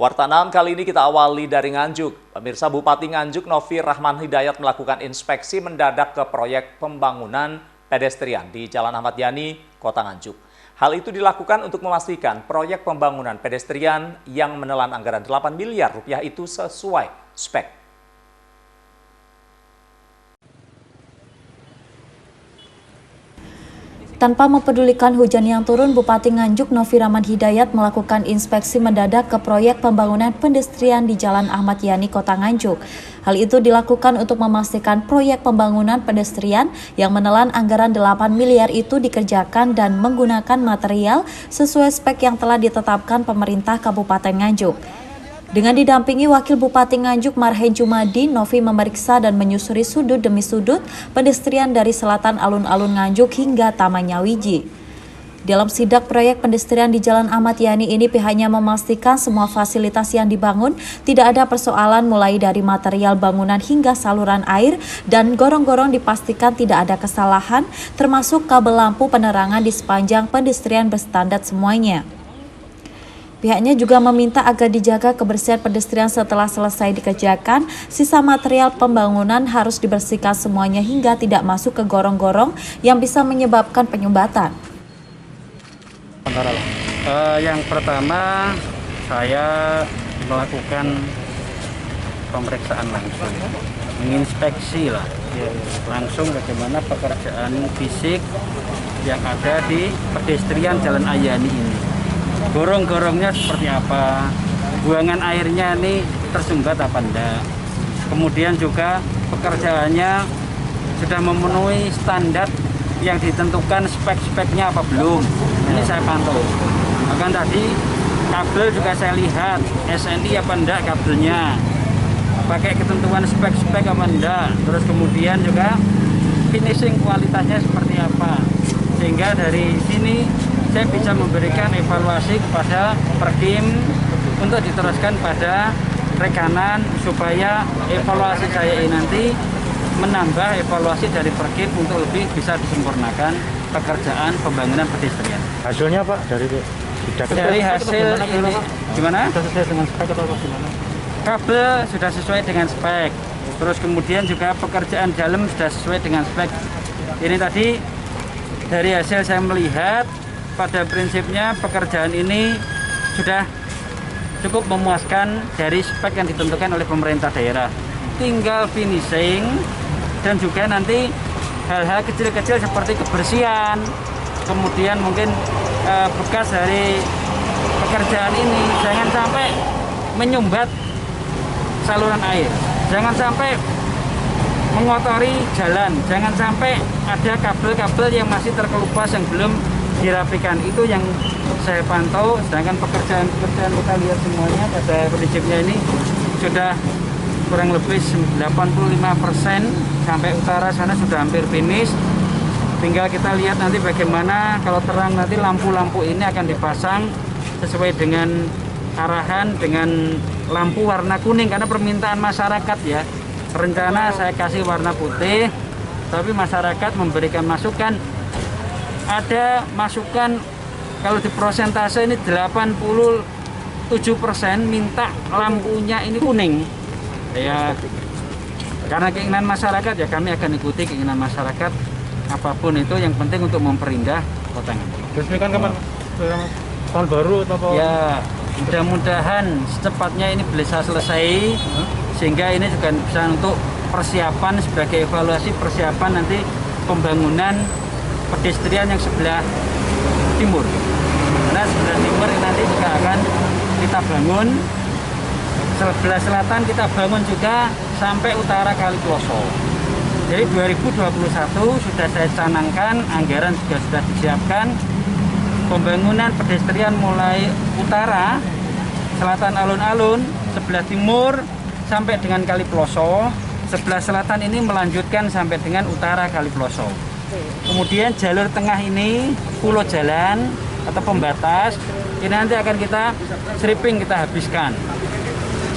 Warta 6 kali ini kita awali dari Nganjuk. Pemirsa, Bupati Nganjuk Novi Rahman Hidayat melakukan inspeksi mendadak ke proyek pembangunan pedestrian di Jalan Ahmad Yani, Kota Nganjuk. Hal itu dilakukan untuk memastikan proyek pembangunan pedestrian yang menelan anggaran 8 miliar rupiah itu sesuai spek. Tanpa mempedulikan hujan yang turun, Bupati Nganjuk Novi Rahman Hidayat melakukan inspeksi mendadak ke proyek pembangunan pedestrian di Jalan Ahmad Yani, Kota Nganjuk. Hal itu dilakukan untuk memastikan proyek pembangunan pedestrian yang menelan anggaran 8 miliar itu dikerjakan dan menggunakan material sesuai spek yang telah ditetapkan pemerintah Kabupaten Nganjuk. Dengan didampingi Wakil Bupati Nganjuk Marhen Jumadi, Novi memeriksa dan menyusuri sudut demi sudut pedestrian dari selatan alun-alun Nganjuk hingga Taman Nyawiji. Dalam sidak proyek pedestrian di Jalan Ahmad Yani ini, pihaknya memastikan semua fasilitas yang dibangun tidak ada persoalan mulai dari material bangunan hingga saluran air dan gorong-gorong dipastikan tidak ada kesalahan, termasuk kabel lampu penerangan di sepanjang pedestrian berstandar semuanya. Pihaknya juga meminta agar dijaga kebersihan pedestrian setelah selesai dikerjakan. Sisa material pembangunan harus dibersihkan semuanya hingga tidak masuk ke gorong-gorong yang bisa menyebabkan penyumbatan. Yang pertama, saya melakukan pemeriksaan langsung, menginspeksi langsung bagaimana pekerjaan fisik yang ada di pedestrian Jalan Ayani ini. Gorong-gorongnya seperti apa, buangan airnya ini tersumbat apa enggak, kemudian juga pekerjaannya sudah memenuhi standar yang ditentukan spek-speknya apa belum, ini saya pantau. Bahkan tadi kabel juga saya lihat SNI apa enggak kabelnya, pakai ketentuan spek-spek apa enggak, terus kemudian juga finishing kualitasnya seperti apa, sehingga dari sini saya bisa memberikan evaluasi kepada Perkim untuk diteruskan pada rekanan supaya evaluasi saya ini nanti menambah evaluasi dari Perkim untuk lebih bisa disempurnakan pekerjaan pembangunan pedestrian. Hasilnya Pak dari hasil ini gimana? Sudah sesuai dengan spek atau gimana? Kabel sudah sesuai dengan spek. Terus kemudian juga pekerjaan dalam sudah sesuai dengan spek. Ini tadi dari hasil saya melihat pada prinsipnya pekerjaan ini sudah cukup memuaskan dari spek yang ditentukan oleh pemerintah daerah. Tinggal finishing dan juga nanti hal-hal kecil-kecil seperti kebersihan, kemudian mungkin bekas dari pekerjaan ini jangan sampai menyumbat saluran air, jangan sampai mengotori jalan, jangan sampai ada kabel-kabel yang masih terkelupas yang belum dirapikan. Itu yang saya pantau, sedangkan pekerjaan kita lihat semuanya pada prinsipnya ini sudah kurang lebih 85% sampai utara sana sudah hampir finish. Tinggal kita lihat nanti bagaimana kalau terang nanti lampu-lampu ini akan dipasang sesuai dengan arahan dengan lampu warna kuning karena permintaan masyarakat ya. Rencana saya kasih warna putih, tapi masyarakat memberikan masukan. Ada masukan kalau di persentase ini 87% minta lampunya ini kuning. Ya, karena keinginan masyarakat ya kami akan ikuti keinginan masyarakat apapun itu, yang penting untuk memperindah kota Nganjuk. Resmikan kapan? Tahun baru atau apa? Ya, mudah-mudahan secepatnya ini bisa selesai sehingga ini juga bisa untuk persiapan sebagai evaluasi persiapan nanti pembangunan pedestrian yang sebelah timur. Karena sebelah timur ini nanti juga akan kita bangun, sebelah selatan kita bangun juga sampai utara Kali Ploso. Jadi 2021 sudah saya canangkan, anggaran juga sudah disiapkan, pembangunan pedestrian mulai utara, selatan alun-alun, sebelah timur sampai dengan Kali Ploso, sebelah selatan ini melanjutkan sampai dengan utara Kali Ploso. Kemudian jalur tengah ini pulau jalan atau pembatas ini nanti akan kita stripping, kita habiskan,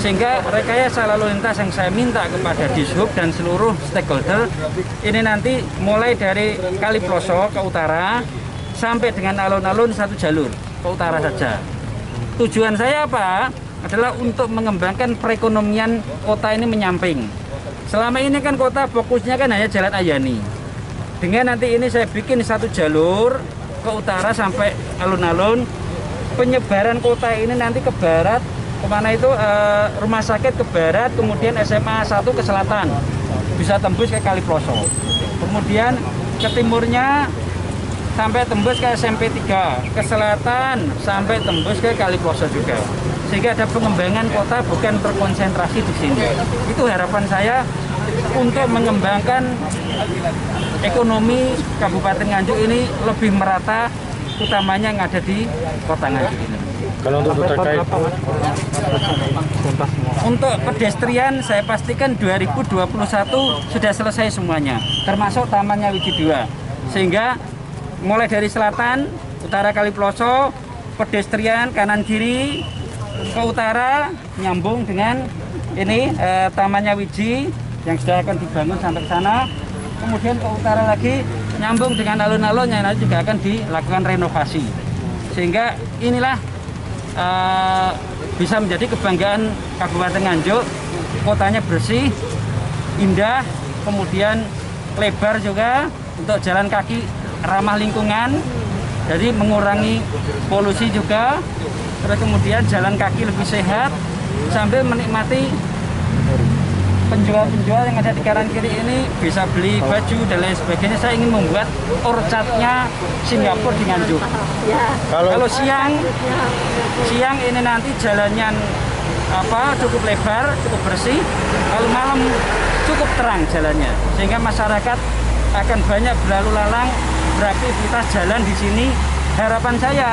sehingga rekayasa lalu lintas yang saya minta kepada Dishub dan seluruh stakeholder ini nanti mulai dari Kali Ploso ke utara sampai dengan alun-alun satu jalur ke utara saja. Tujuan saya apa? adalah untuk mengembangkan perekonomian kota ini menyamping. Selama ini kan kota fokusnya kan hanya Jalan Ayani. Dengan nanti ini saya bikin satu jalur ke utara sampai alun-alun, penyebaran kota ini nanti ke barat, kemana itu rumah sakit ke barat, kemudian SMA 1 ke selatan, bisa tembus ke Kaliploso. Kemudian ke timurnya sampai tembus ke SMP 3, ke selatan sampai tembus ke Kaliploso juga. Sehingga ada pengembangan kota bukan terkonsentrasi di sini. Itu harapan saya untuk mengembangkan ekonomi Kabupaten Nganjuk ini lebih merata, utamanya yang ada di Kota Nganjuk ini. Kalau untuk terkait Untuk pedestrian saya pastikan 2021 sudah selesai semuanya, termasuk Taman Nyawiji 2. Sehingga mulai dari selatan, utara Kaliploso, pedestrian kanan kiri, ke utara nyambung dengan ini Taman Nyawiji yang sudah akan dibangun sampai ke sana. Kemudian ke utara lagi nyambung dengan alun-alun yang nanti juga akan dilakukan renovasi. Sehingga inilah bisa menjadi kebanggaan Kabupaten Nganjuk. Kotanya bersih, indah, kemudian lebar juga untuk jalan kaki ramah lingkungan, jadi mengurangi polusi juga. Terus kemudian jalan kaki lebih sehat sambil menikmati penjual-penjual yang ada di kanan kiri ini bisa beli baju dan lain sebagainya. Saya ingin membuat orchartnya Singapura di Nganjuk. Kalau siang ini nanti jalannya cukup lebar, cukup bersih. Kalau malam cukup terang jalannya, sehingga masyarakat akan banyak berlalu lalang, beraktivitas jalan di sini. Harapan saya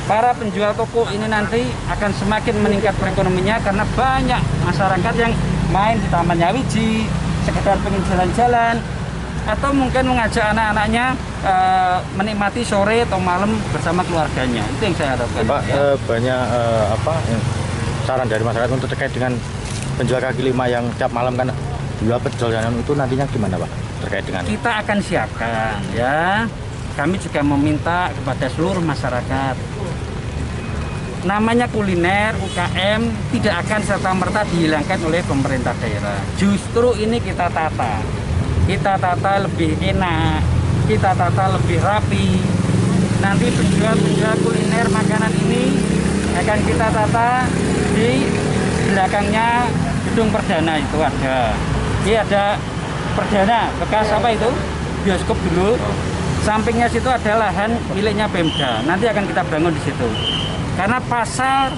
para penjual toko ini nanti akan semakin meningkat perekonomiannya karena banyak masyarakat yang main di Taman Nyawiji, sekedar pengen jalan-jalan, atau mungkin mengajak anak-anaknya menikmati sore atau malam bersama keluarganya. Itu yang saya harapkan. Pak, banyak saran dari masyarakat untuk terkait dengan penjual kaki lima yang tiap malam kan jual perjalanan itu nantinya gimana Pak? Terkait dengan kita akan siapkan ya. Kami juga meminta kepada seluruh masyarakat, namanya kuliner UKM tidak akan serta-merta dihilangkan oleh pemerintah daerah. Justru ini kita tata lebih enak, kita tata lebih rapi. Nanti penjual-penjual kuliner makanan ini akan kita tata di belakangnya gedung Perdana itu ada. Ini ada Perdana, bekas apa itu? Bioskop dulu. Sampingnya situ ada lahan miliknya Pemda. Nanti akan kita bangun di situ. Karena pasar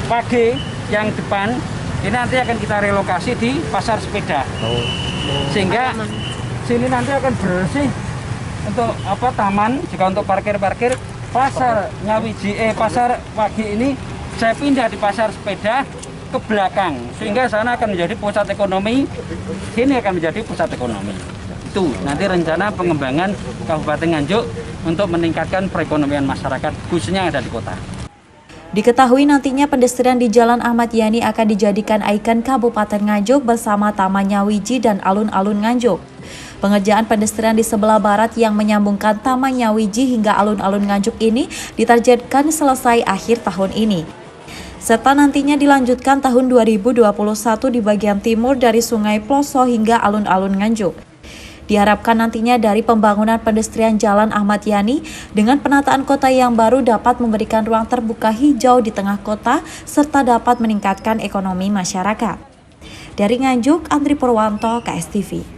pagi yang depan ini nanti akan kita relokasi di pasar sepeda. Sehingga sini nanti akan bersih untuk taman, juga untuk parkir. Pasar Nyawiji pasar pagi ini saya pindah di pasar sepeda ke belakang, sehingga sana akan menjadi pusat ekonomi, sini akan menjadi pusat ekonomi. Itu nanti rencana pengembangan Kabupaten Nganjuk untuk meningkatkan perekonomian masyarakat khususnya yang ada di kota. Diketahui nantinya pedestrian di Jalan Ahmad Yani akan dijadikan ikon Kabupaten Nganjuk bersama Taman Nyawiji dan alun-alun Nganjuk. Pengerjaan pedestrian di sebelah barat yang menyambungkan Taman Nyawiji hingga alun-alun Nganjuk ini ditargetkan selesai akhir tahun ini. Serta nantinya dilanjutkan tahun 2021 di bagian timur dari Sungai Ploso hingga alun-alun Nganjuk. Diharapkan nantinya dari pembangunan pedestrian Jalan Ahmad Yani dengan penataan kota yang baru dapat memberikan ruang terbuka hijau di tengah kota serta dapat meningkatkan ekonomi masyarakat. Dari Nganjuk, Andri Purwanto, KSTV.